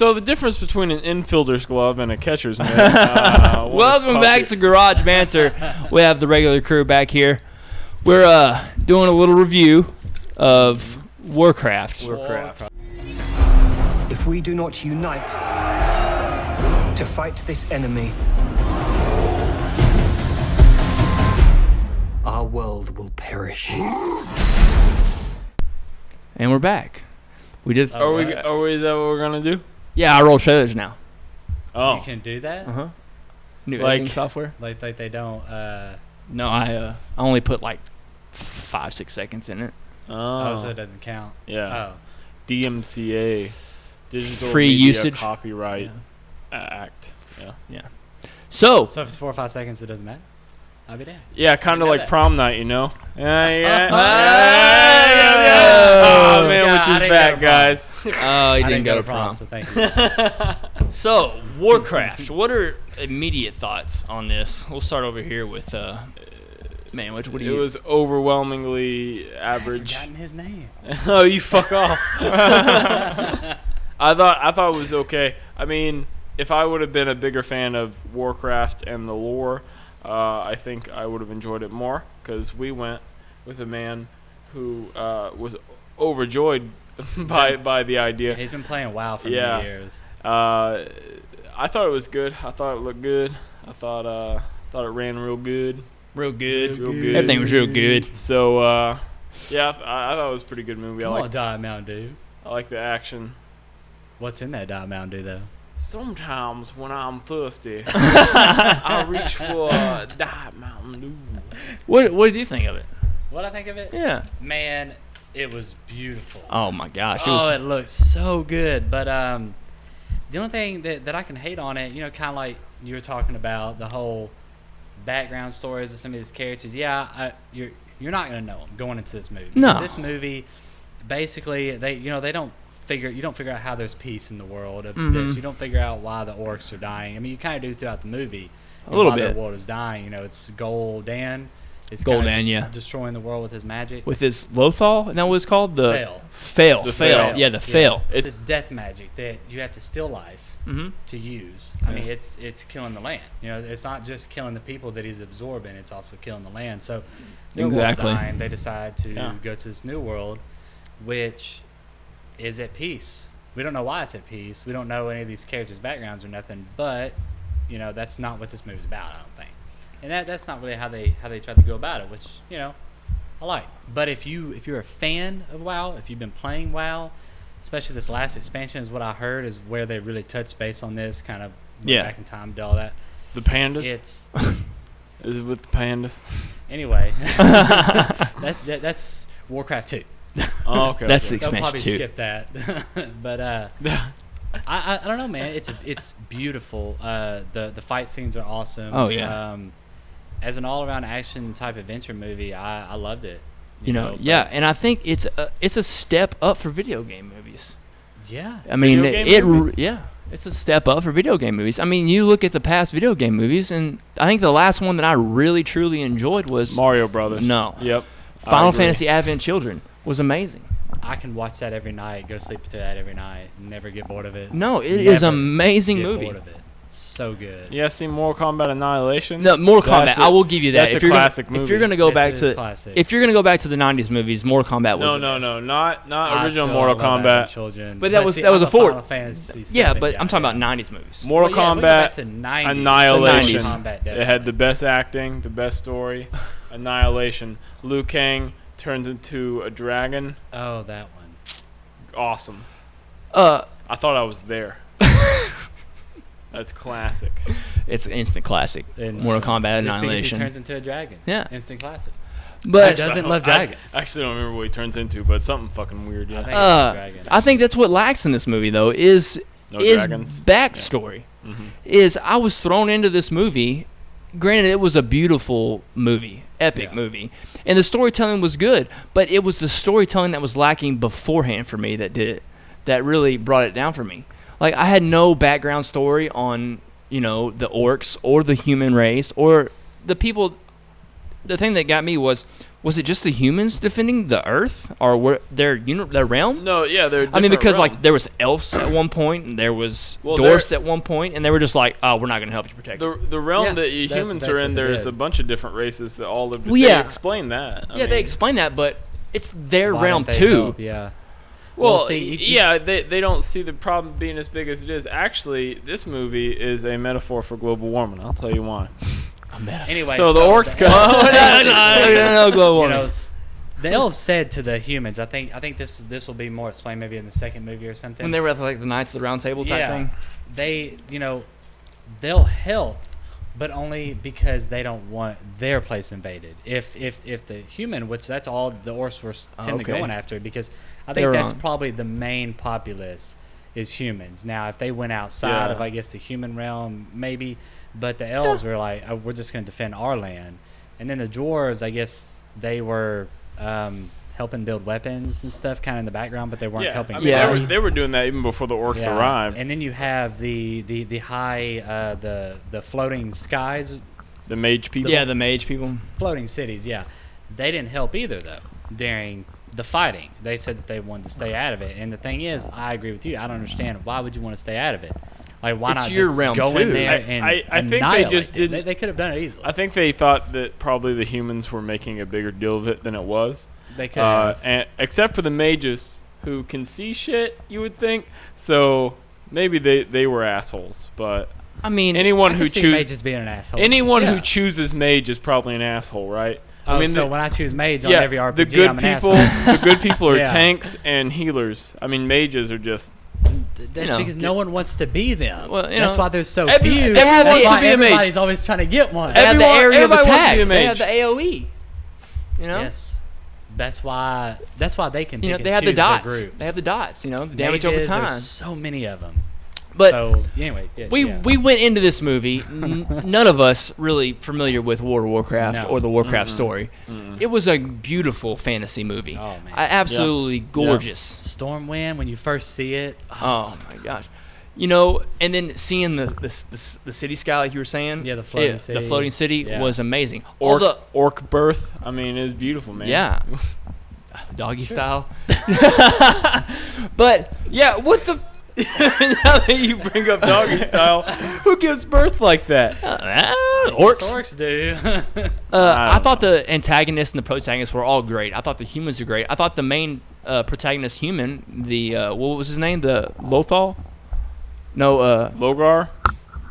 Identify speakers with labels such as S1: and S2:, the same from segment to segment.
S1: So the difference between an infielder's glove and a catcher's mitt.
S2: Welcome back to Garage Banter. We have the regular crew back here. We're doing a little review of Warcraft.
S3: If we do not unite to fight this enemy, our world will perish.
S2: And we're back. We just
S1: Is that what we're gonna do?
S2: I roll trailers now.
S1: Oh,
S4: You can do that?
S2: New
S1: Like-
S2: editing software.
S4: Like they don't.
S2: No, I only put like 5-6 seconds in it.
S4: Oh, so it doesn't count.
S1: Yeah.
S4: Oh.
S1: DMCA, Digital
S2: Free
S1: Media
S2: usage.
S1: Copyright Act. Yeah.
S2: So
S4: So if it's 4 or 5 seconds, it doesn't matter. I'll be damned.
S1: Yeah, kind
S4: know
S1: of like
S4: that.
S1: prom night, you know? Yeah.
S2: Oh,
S1: Oh, man,
S4: I
S1: which is
S4: didn't
S1: back,
S4: go to prom.
S1: guys.
S2: oh, he
S4: I
S2: didn't go to
S4: prom,
S2: prom.
S4: so thank you.
S2: So Warcraft. What are immediate thoughts on this? We'll start over here with man. What do
S1: It
S2: you?
S1: was overwhelmingly average.
S4: I've forgotten his name.
S1: Oh, you fuck off. I thought it was okay. I mean, if I would have been a bigger fan of Warcraft and the lore, I think I would have enjoyed it more, because we went with a man who was overjoyed by the idea.
S4: He's been playing WoW for
S1: Yeah.
S4: many years.
S1: I thought it was good. I thought it looked good. I thought it ran real good.
S2: real good.
S1: Real good.
S2: Everything was real good.
S1: So yeah, I thought it was a pretty good movie.
S4: Come on, Diet Mountain Dew.
S1: I like the action.
S4: What's in that Diet Mountain Dew, though?
S1: Sometimes when I'm thirsty, I reach for Diet Mountain Dew.
S2: What did you think of it?
S4: What I think of it?
S2: Yeah.
S4: Man, it was beautiful.
S2: Oh my gosh.
S4: It looks so good. But the only thing that I can hate on it, kind of like you were talking about, the whole background stories of some of these characters. Yeah, you're not gonna know them going into this movie.
S2: No.
S4: Because this movie, basically, they don't figure out how there's peace in the world of this. You don't figure out why the orcs are dying. I mean, you kind of do throughout the movie.
S2: A little
S4: why
S2: bit.
S4: the world is dying. It's Gul'dan. It's
S2: Gul'dan,
S4: kinda just
S2: yeah.
S4: destroying the world with his magic.
S2: With his Lothal, isn't that what it's called? The
S4: Fail.
S2: Fail. Fail. Yeah, the fail.
S4: It's this death magic that you have to steal life
S2: Mm-hmm.
S4: to use. I mean, it's killing the land. It's not just killing the people that he's absorbing; it's also killing the land. So, their world's
S2: Exactly.
S4: dying. They decide to
S1: Yeah.
S4: go to this new world, which is at peace. We don't know why it's at peace. We don't know any of these characters' backgrounds or nothing. But that's not what this movie's about. I don't think, and that's not really how they tried to go about it, which I like. But if you're a fan of WoW, if you've been playing WoW, especially this last expansion, is what I heard is where they really touched base on this, kind of went back in time, did all that.
S1: The pandas?
S4: It's
S1: Is it with the pandas?
S4: anyway. That's Warcraft 2.
S1: Oh, okay.
S2: That's
S1: okay.
S2: the
S4: They'll probably
S2: expansion too.
S4: skip that. But I don't know, man. It's beautiful. The fight scenes are awesome.
S2: Oh, yeah.
S4: As an all-around action type adventure movie, I loved it.
S2: Yeah, and I think it's a step up for video game movies.
S4: Yeah.
S2: I mean,
S1: Video game movies?
S2: it's a step up for video game movies. I mean, you look at the past video game movies, and I think the last one that I really truly enjoyed was
S1: Mario Brothers.
S2: No,
S1: Yep.
S2: Final
S1: I agree.
S2: Fantasy Advent Children was amazing.
S4: I can watch that every night, go sleep to that every night, never get bored of it.
S2: No, it is
S4: Never
S2: amazing
S4: get
S2: movie.
S4: bored of it. It's so good.
S1: Yeah, see Mortal Kombat Annihilation?
S2: No, Mortal
S1: That's
S2: Kombat.
S1: a-
S2: I will give you that.
S1: that's a
S2: you're
S1: classic
S2: gonna,
S1: movie.
S2: If you're gonna go
S4: It's
S2: back
S4: a
S2: to
S4: classic.
S2: if you're gonna go back to the '90s movies, Mortal Kombat was
S1: No, not
S4: I
S1: original
S4: still
S1: Mortal
S4: love Advent
S1: Kombat.
S4: Children.
S2: But that was
S4: see,
S2: a
S4: I'm
S2: fourth.
S4: Final Fantasy
S2: Yeah,
S4: VII
S2: but
S4: guy,
S2: I'm talking
S4: yeah.
S2: about '90s movies.
S1: Mortal
S4: Well, yeah, we go back
S1: Kombat
S4: to 90s.
S1: Annihilation.
S2: The 90s.
S4: Kombat,
S1: It had
S4: definitely.
S1: the best acting, the best story. Annihilation. Liu Kang turns into a dragon.
S4: Oh, that one.
S1: Awesome.
S2: Uh,
S1: I thought I was there. That's classic.
S2: it's an instant classic.
S4: And
S2: Mortal Kombat
S4: just because he
S2: Annihilation.
S4: turns into a dragon.
S2: Yeah.
S4: Instant classic.
S2: But
S4: Who doesn't love dragons?
S1: I actually don't remember what he turns into, but something fucking weird.
S4: I
S1: Yeah.
S4: think it's a dragon.
S2: I think that's what lacks in this movie, though, is
S1: No
S2: is
S1: dragons.
S2: backstory.
S1: Mhm.
S2: Is I was thrown into this movie. Granted, it was a beautiful movie, epic
S4: Yeah.
S2: movie, and the storytelling was good. But it was the storytelling that was lacking beforehand for me that did it. That really brought it down for me. Like, I had no background story on the orcs or the human race or the people. The thing that got me was Was it just the humans defending the Earth, or were their realm?
S1: No, yeah, they're.
S2: I mean, because
S1: realm.
S2: like there was elves at one point, and there was
S1: Well,
S2: dwarfs at one point, and they were just like, "Oh, we're not going to help you protect
S1: the
S2: it."
S1: the realm
S4: Yeah,
S1: that you
S4: that's-
S1: humans
S4: that's
S1: are
S4: what
S1: in.
S4: they
S1: There's
S4: did.
S1: a bunch of different races that all live.
S2: Well, yeah.
S1: They explain that. I
S2: Yeah, they
S1: mean,
S2: explain that, but it's their
S4: Why
S2: realm
S4: didn't they
S2: too.
S4: help? Yeah.
S1: Well,
S4: see,
S1: yeah, they don't see the problem being as big as it is. Actually, this movie is a metaphor for global warming. I'll tell you why.
S4: Anyway,
S1: So the orcs go.
S2: No, global
S4: you
S2: warming.
S4: know, the elves said to the humans, I think this will be more explained maybe in the second movie or something.
S2: When they were at like the Knights of the Round Table type thing.
S4: They, they'll help, but only because they don't want their place invaded. If the human, which that's all the orcs were tend to
S2: okay.
S4: going after, because I
S2: They
S4: think
S2: were
S4: that's
S2: wrong.
S4: probably the main populace is humans. Now, if they went outside
S1: Yeah.
S4: of, I guess, the human realm, maybe, but the elves were like, oh, we're just going to defend our land. And then the dwarves, I guess, they were helping build weapons and stuff kind of in the background, but they weren't
S1: Yeah,
S4: helping.
S1: I mean,
S2: Yeah.
S1: they were doing that even before the orcs
S4: Yeah.
S1: arrived.
S4: And then you have the high the floating skies,
S1: The mage people.
S2: Yeah, the mage people.
S4: floating cities. Yeah, they didn't help either though during the fighting. They said that they wanted to stay out of it. And the thing is, I agree with you. I don't understand why would you want to stay out of it. Like, why
S2: It's
S4: not
S2: your
S4: just
S2: realm,
S4: go in
S2: too.
S4: there
S1: I-
S4: and
S1: I think they
S4: annihilate
S1: just
S4: it?
S1: didn't-
S4: They could have done it easily.
S1: I think they thought that probably the humans were making a bigger deal of it than it was.
S4: They could have.
S1: And except for the mages who can see shit, you would think. So maybe they were assholes. But
S2: I mean,
S1: anyone
S4: I
S1: who
S4: can see
S1: chooses
S4: mages being an asshole.
S1: anyone
S4: Yeah.
S1: who chooses mage is probably an asshole, right?
S4: Oh,
S1: I mean,
S4: so when I choose mage on
S1: yeah,
S4: every RPG,
S1: the good
S4: I'm an
S1: people,
S4: asshole.
S1: the good people are
S4: Yeah.
S1: tanks and healers. I mean, mages are just.
S4: That's
S2: know,
S4: because no one wants to be them.
S2: Well, you
S4: that's
S2: know,
S4: why there's so
S1: every-
S4: few.
S1: everyone
S4: That's
S1: wants
S4: why
S1: to be a mage.
S4: everybody's always trying to get one.
S2: they have the
S1: Everyone-
S2: area of
S1: everybody wants to
S2: attack.
S1: be a
S2: They have
S1: mage.
S2: the AOE. You know.
S4: Yes, that's why they can.
S2: You know,
S4: pick
S2: they
S4: and
S2: have the
S4: choose their
S2: dots.
S4: groups.
S2: They have the dots. You know, the damage over
S4: Mages,
S2: time.
S4: There's so many of them.
S2: But
S4: so anyway, yeah,
S2: we
S4: yeah.
S2: we went into this movie. None of us really familiar with World of Warcraft
S4: No.
S2: or the Warcraft story. It was a beautiful fantasy movie.
S4: Oh, man.
S2: Absolutely gorgeous.
S4: Stormwind when you first see it.
S2: Oh my gosh. You know, and then seeing the city sky, like you were saying,
S4: Yeah, the floating city.
S2: the floating city
S4: Yeah.
S2: was amazing. All the
S1: Orc birth. I mean, it's beautiful, man.
S2: yeah, doggy style. But
S1: Yeah, what the? Now that you bring up doggy style, who gives birth like that?
S2: orcs.
S4: Orcs do.
S2: I
S1: don't
S2: thought the antagonists and the protagonists were all great. I thought the humans were great. I thought the main protagonist human, the what was his name, the Lothal? No,
S1: Logar?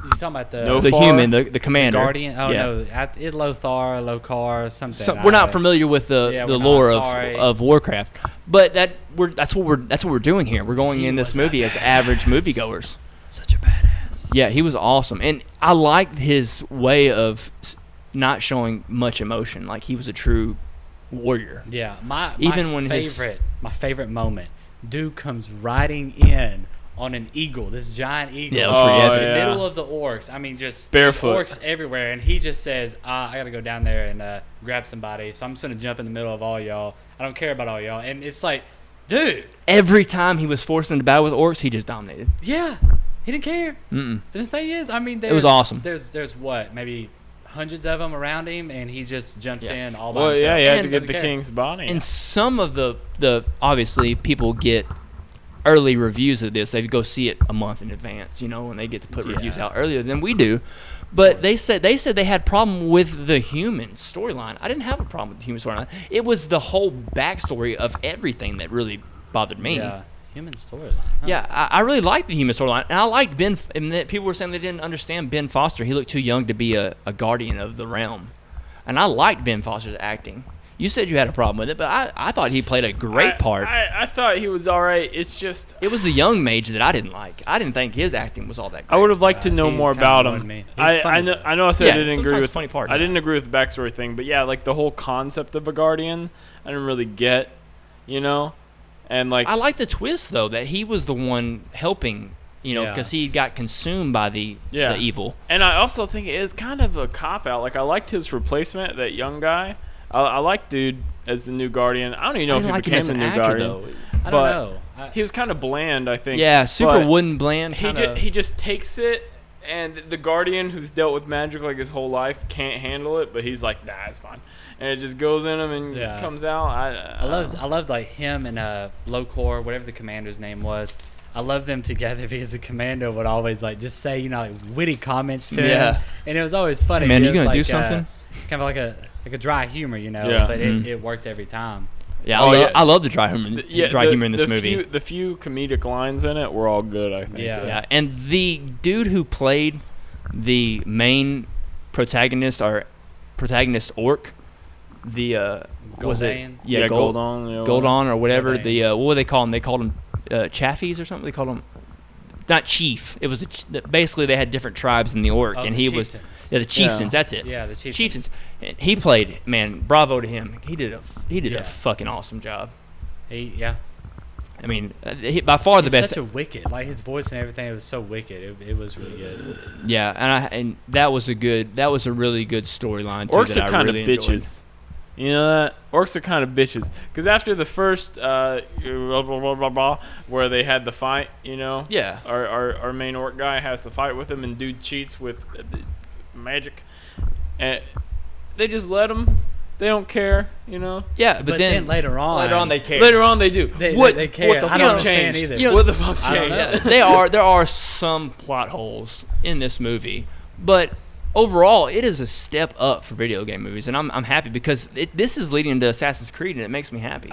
S4: You talking about the
S1: No
S2: the
S1: Far?
S2: human, the commander.
S4: Guardian? Oh
S2: Yeah.
S4: no, it Lothar, Lokar, something.
S2: So we're not familiar with
S4: Yeah,
S2: the
S4: we're not,
S2: lore
S4: sorry.
S2: of Warcraft, but that's what we're doing here. We're going
S4: He
S2: in this
S4: was a
S2: movie as average moviegoers.
S4: Such a badass.
S2: Yeah, he was awesome, and I liked his way of not showing much emotion. Like he was a true warrior.
S4: Yeah, my
S2: Even when his-
S4: my favorite moment, dude comes riding in on an eagle, this giant eagle,
S2: Yeah, it was pretty
S1: Oh,
S2: epic.
S4: in the
S1: yeah.
S4: middle of the orcs. I mean, just
S1: Barefoot.
S4: orcs everywhere, and he just says, "I gotta go down there and grab somebody, so I'm just gonna jump in the middle of all y'all. I don't care about all y'all." And it's like, dude,
S2: Every time he was forced into battle with orcs, he just dominated.
S4: yeah, he didn't care.
S2: Mm-mm.
S4: And the thing is, I mean,
S2: was awesome.
S4: There's what, maybe hundreds of them around him, and he just jumps
S2: Yeah.
S4: in all by
S1: Well,
S4: himself.
S1: yeah, you had to
S2: And-
S1: get the
S4: Doesn't care.
S1: king's body.
S2: And some of the obviously people get early reviews of this. They go see it a month in advance, you know, and they get to put reviews
S4: Yeah.
S2: out earlier than we do. But they said they had problem with the human storyline. I didn't have a problem with the human storyline. It was the whole backstory of everything that really bothered me.
S4: Yeah, human storyline. Huh?
S2: Yeah, I really liked the human storyline, and I liked Ben. And that people were saying they didn't understand Ben Foster. He looked too young to be a guardian of the realm, and I liked Ben Foster's acting. You said you had a problem with it, but I thought he played a great part.
S1: I thought he was all right. It's just
S2: It was the young mage that I didn't like. I didn't think his acting was all that great.
S1: I would have liked to know
S4: he
S1: more
S4: kinda
S1: about
S4: annoyed
S1: him.
S4: me. He was funny, though.
S1: I know I said
S2: Yeah,
S1: I didn't agree
S2: sometimes
S1: with
S2: funny parts.
S1: I didn't agree with the backstory thing, but yeah, like the whole concept of a guardian, I didn't really get, you know, and like
S2: I like the twist though that he was the one helping, you know,
S4: Yeah.
S2: because he got consumed by the evil.
S1: And I also think it is kind of a cop out. Like I liked his replacement, that young guy. I liked dude as the new guardian. I don't even know
S2: I
S1: if
S2: didn't
S1: he
S2: like him
S1: became
S2: as
S1: the
S2: an
S1: new
S2: actor
S1: guardian.
S2: though.
S4: I don't
S1: but
S4: know.
S1: He was kind of bland, I think.
S2: Yeah, super
S1: but
S2: wooden, bland.
S1: He
S2: kinda-
S1: he just takes it And the Guardian, who's dealt with magic like his whole life, can't handle it, but he's like, nah, it's fine. And it just goes in him and comes out.
S4: I loved like him and Locor, whatever the commander's name was. I loved them together because the commander would always like just say, like witty comments to him, and it was always funny.
S2: Man, you
S4: was
S2: gonna do
S4: like,
S2: something?
S4: Kind of like a dry humor,
S1: Yeah.
S4: but it worked every time.
S2: Yeah,
S1: Oh,
S2: I love the dry humor. Humor in this movie.
S1: The few comedic lines in it were all good, I think.
S2: Yeah, and the dude who played the main protagonist orc, the was it?
S4: Goldane?
S1: Yeah, Goldon.
S2: Goldon or whatever.
S4: Goldane.
S2: The what would they call him? They called him Chaffies or something. They called him not chief. It was basically they had different tribes in the orc, and he was the chieftains. That's it.
S4: Yeah, the chieftains.
S2: And he played. Man, bravo to him. He did a fucking awesome job. I mean, by far the best.
S4: Such a wicked, like his voice and everything. It was so wicked. It was really good.
S2: Yeah, and that was a really good storyline too.
S1: Orcs
S2: that
S1: are
S2: I
S1: kind
S2: really
S1: of
S2: enjoyed.
S1: bitches. You know that? Orcs are kind of bitches. Because after the first blah, blah, blah, blah, where they had the fight,
S2: Yeah.
S1: Our main orc guy has the fight with him, and dude cheats with magic. And they just let him. They don't care,
S2: Yeah,
S4: But then later on
S2: they care.
S1: Later on, they do.
S4: They care.
S1: What the
S4: I don't
S1: fuck
S4: understand
S1: changed?
S4: either.
S1: What the fuck
S4: I don't
S1: changed?
S4: know.
S2: There are some plot holes in this movie, but overall, it is a step up for video game movies, and I'm happy because this is leading into Assassin's Creed, and it makes me happy.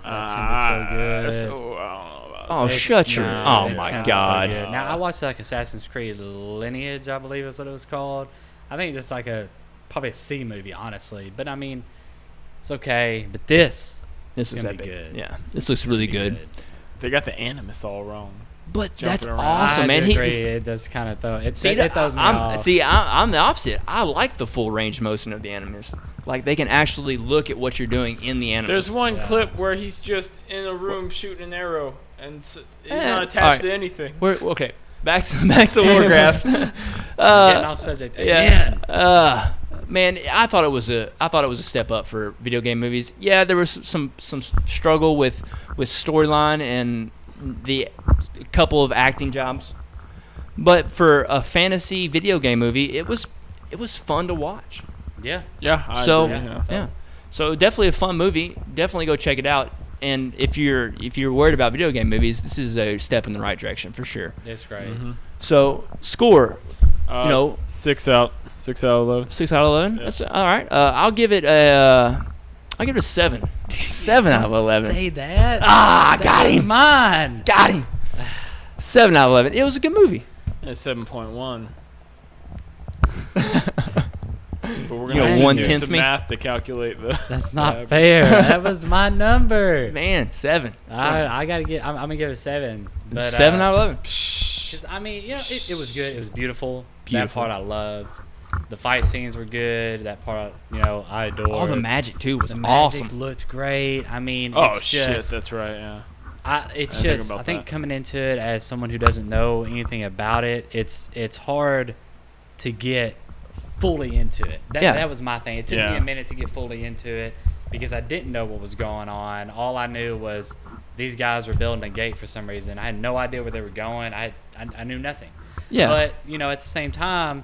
S4: That's gonna be so good.
S1: So, I don't know about
S2: Oh,
S1: that.
S2: shut your!
S4: No,
S2: Oh
S4: it's
S2: my
S4: gonna be so
S2: God!
S4: good. Now I watched like Assassin's Creed Lineage, I believe is what it was called. I think just like probably a C movie, honestly. But I mean, it's okay. But this
S2: This is
S4: gonna be
S2: epic.
S4: good.
S2: Yeah, this looks really good.
S1: They got the animus all wrong.
S2: But
S1: Jumping
S2: that's
S1: around.
S2: awesome,
S4: I
S2: man.
S4: do agree. It does kind of throw it. It throws me off.
S2: I'm the opposite. I like the full range motion of the animus. Like they can actually look at what you're doing in the animus.
S1: There's one
S4: Yeah.
S1: clip where he's just in a room shooting an arrow, and he's not
S2: all
S1: attached
S2: right.
S1: to anything.
S2: Okay. Back to Warcraft.
S4: Getting off subject
S2: Yeah.
S4: again.
S2: Man, I thought it was a step up for video game movies. Yeah, there was some struggle with storyline and the couple of acting jobs, but for a fantasy video game movie, it was fun to watch.
S4: Yeah.
S1: Yeah. I
S2: So
S1: agree,
S2: yeah, so definitely a fun movie. Definitely go check it out. And if you're worried about video game movies, this is a step in the right direction for sure.
S4: It's great.
S1: Mm-hmm.
S2: So score,
S1: 6 out of 11.
S2: 6 out of 11.
S1: Yeah.
S2: That's all right. I'll give it a 7. 7 out of 11.
S4: Say that.
S2: Got
S4: was
S2: him.
S4: Mine.
S2: Got him. 7 out of 11. It was a good movie.
S1: It's 7.1. But we're
S2: You
S1: gonna
S2: know,
S1: have to do
S2: 1/10
S1: some
S2: me?
S1: math to calculate the.
S4: That's not fair. That was my number.
S2: Man, 7.
S4: I gotta get. I'm gonna give it a 7. But,
S2: 7 out of 11.
S4: 'cause, I mean, it was good. It was beautiful. That
S2: Beautiful.
S4: part I loved. The fight scenes were good. That part, I adore.
S2: All the magic too was
S4: the
S2: awesome.
S4: magic looked great. I mean,
S1: Oh
S4: it's
S1: shit!
S4: just,
S1: That's right. Yeah.
S4: I think coming into it as someone who doesn't know anything about it, it's hard to get fully into it. That was my thing. It took me a minute to get fully into it because I didn't know what was going on. All I knew was these guys were building a gate for some reason. I had no idea where they were going. I knew nothing.
S2: Yeah.
S4: But at the same time,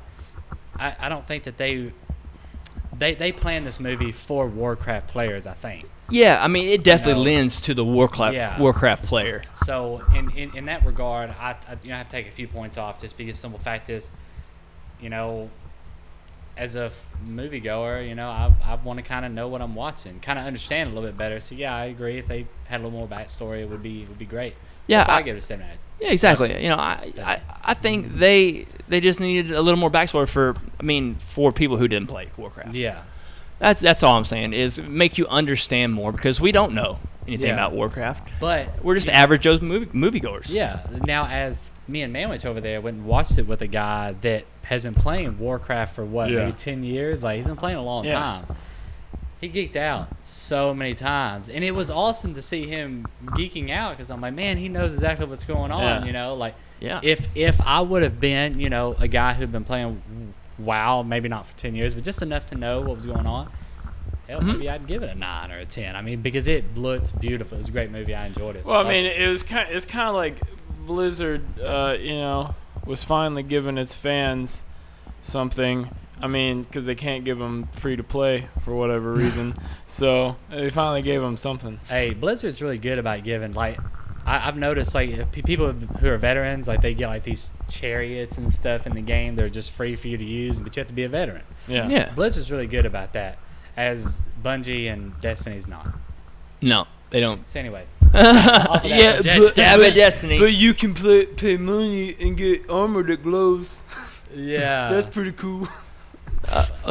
S4: I don't think that they planned this movie for Warcraft players. I think.
S2: Yeah, I mean, it definitely lends to the Warcraft player.
S4: So in that regard, I have to take a few points off just because simple fact is, as a moviegoer, I want to kind of know what I'm watching, kind of understand a little bit better. So yeah, I agree. If they had a little more backstory, it would be great.
S2: Yeah,
S4: That's why I give it a 7 out of 10.
S2: Yeah, exactly. I think they just needed a little more backstory for people who didn't play Warcraft.
S4: Yeah.
S2: That's all I'm saying is make you understand more because we don't know anything
S4: Yeah.
S2: about Warcraft.
S4: But
S2: We're just average Joe's moviegoers.
S4: yeah. Now, as me and Manwich over there went and watched it with a guy that has been playing Warcraft for maybe 10 years. Like he's been playing a long time. He geeked out so many times, and it was awesome to see him geeking out because I'm like, man, he knows exactly what's going on.
S2: Yeah.
S4: If I would have been, a guy who'd been playing WoW, maybe not for 10 years, but just enough to know what was going on, hell, maybe I'd give it a 9 or a 10. I mean, because it looked beautiful. It was a great movie. I enjoyed it.
S1: Well, I mean, it's kind of like Blizzard. was finally giving its fans something. I mean, because they can't give them free to play for whatever reason. So they finally gave them something.
S4: Hey, Blizzard's really good about giving, like, I've noticed, like, people who are veterans, like, they get, like, these chariots and stuff in the game. They're just free for you to use, but you have to be a veteran.
S1: Yeah.
S2: Yeah.
S4: Blizzard's really good about that, as Bungie and Destiny's not.
S2: No, they don't.
S4: So anyway.
S2: Yeah, Destiny.
S1: But you can pay money and get armor that glows.
S4: Yeah.
S1: That's pretty cool.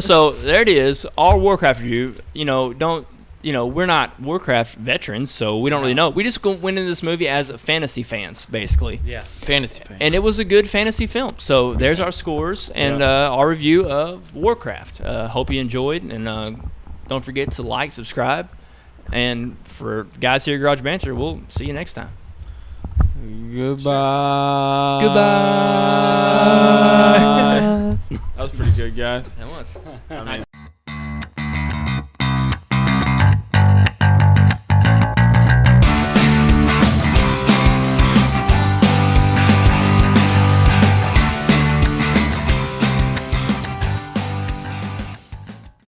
S2: So there it is. Our Warcraft review. We're not Warcraft veterans, so we don't really know. We just went into this movie as fantasy fans, basically.
S4: Yeah.
S1: Fantasy fan.
S2: And it was a good fantasy film. So there's our scores and our review of Warcraft. Hope you enjoyed, and don't forget to like, subscribe, and for guys here at Garage Banter, we'll see you next time.
S1: Goodbye.
S2: Goodbye.
S1: That was pretty good, guys.
S2: That was.
S1: I mean,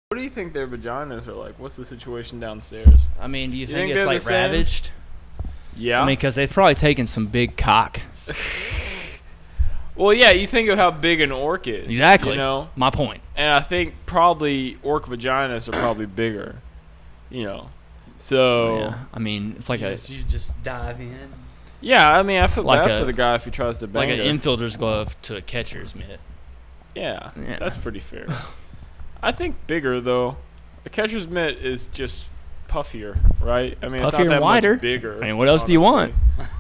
S1: what do you think their vaginas are like? What's the situation downstairs?
S2: I mean, do you think
S1: think
S2: it's
S1: they're
S2: like
S1: the same?
S2: ravaged?
S1: Yeah.
S2: I mean, because they've probably taken some big cock.
S1: Well, yeah, you think of how big an orc is.
S2: Exactly.
S1: You know?
S2: My point.
S1: And I think probably orc vaginas are probably bigger. You know. So,
S2: Yeah. I mean, it's like
S4: You
S2: a
S4: just dive in.
S1: yeah, I mean, I feel
S2: Like
S1: bad
S2: a-
S1: for the guy if he tries to bang
S2: like an
S1: her.
S2: infielder's glove to a catcher's mitt.
S1: Yeah,
S2: Yeah.
S1: that's pretty fair. I think bigger, though. A catcher's mitt is just puffier, right? I mean, it's
S2: Puffier
S1: not
S2: and
S1: that
S2: wider.
S1: much bigger.
S2: I mean, what else do you want?
S1: honestly.